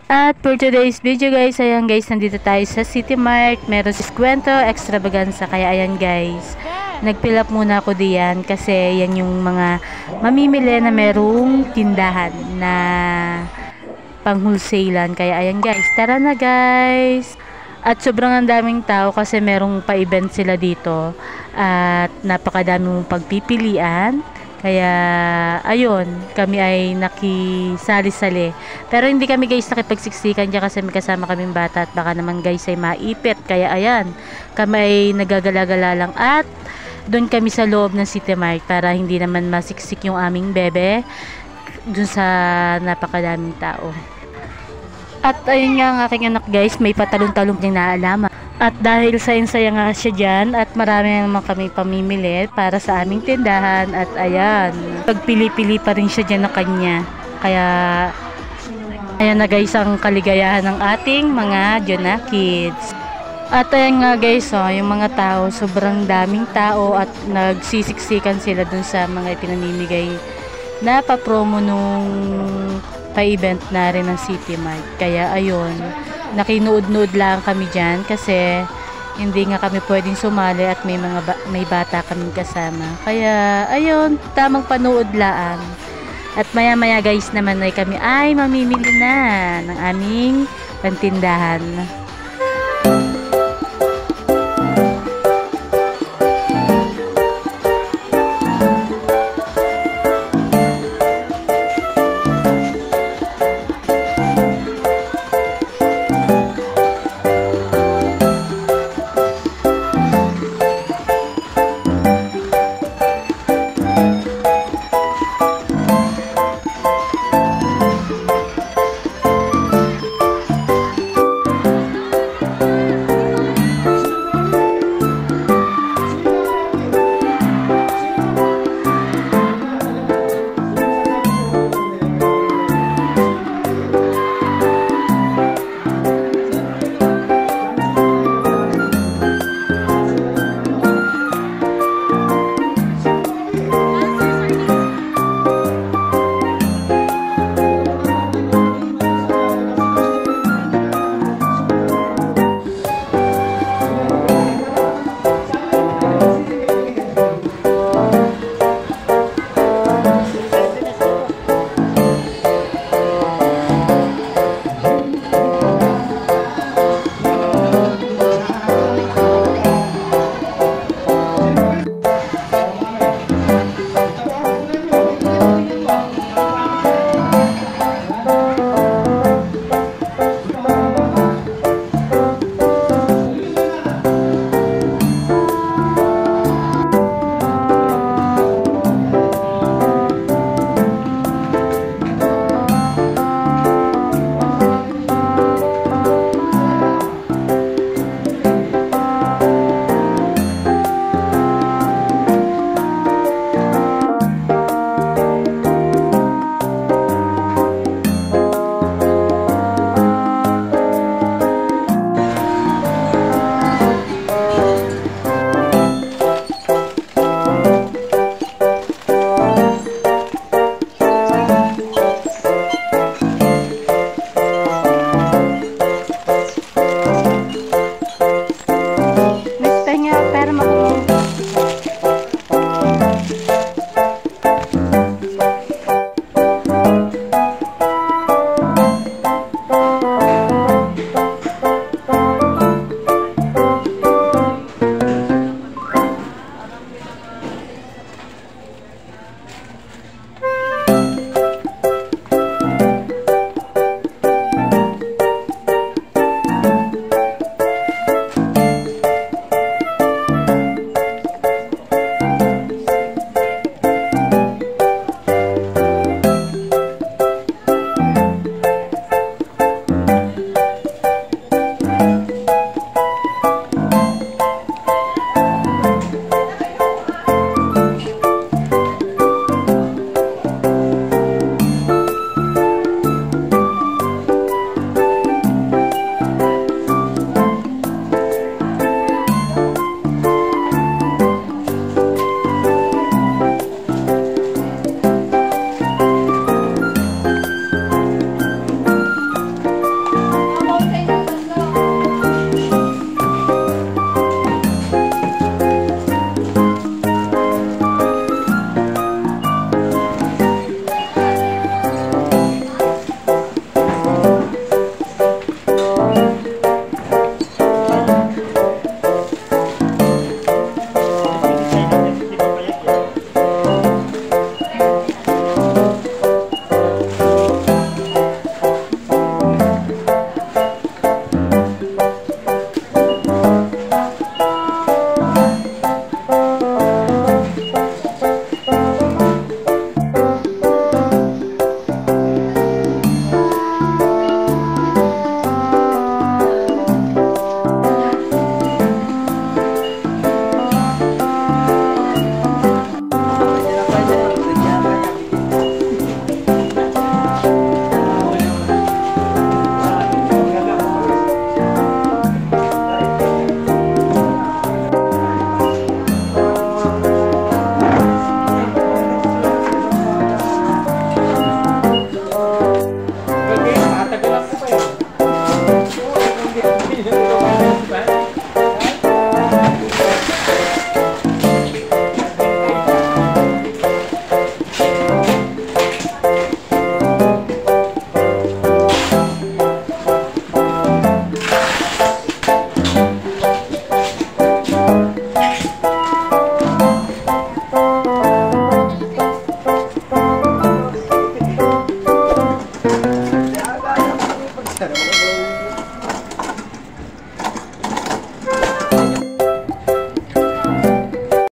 At for today's video guys, ayan guys, nandito tayo sa City Mart. Meron si Kwento Extravaganza. Kaya ayan guys, nag-fill up muna ako diyan kasi yan yung mga mamimili na merong tindahan na pang wholesalan. Kaya ayan guys, tara na guys. At sobrang ang daming tao kasi merong pa-event sila dito. At napakadami mong pagpipilian. Kaya, ayun, kami ay nakisali-sali. Pero hindi kami guys nakipagsiksikan dyan kasi may kasama kaming bata at baka naman guys ay maipit. Kaya ayan, kami ay nagagala-gala lang at doon kami sa loob ng City Mart para hindi naman masiksik yung aming bebe doon sa napakadaming tao. At ayun nga ang aking anak guys, may patalong-talong din na alaman. At dahil sayang-sayang nga siya dyan at marami naman kami pamimili para sa aming tindahan at ayan, pagpili-pili pa rin siya dyan na kanya. Kaya ayan na guys ang kaligayahan ng ating mga Jona Kids. At ayan nga guys, yung mga tao, sobrang daming tao at nagsisiksikan sila dun sa mga ipinamimigay na pa-promo nung pa-event na rin ng City Mart. Kaya ayun, nakinuod-nuod lang kami dyan kasi hindi nga kami pwedeng sumali at may bata kaming kasama. Kaya ayun, tamang panood lang. At maya-maya guys naman ay kami ay mamimili na ng aming pantindahan.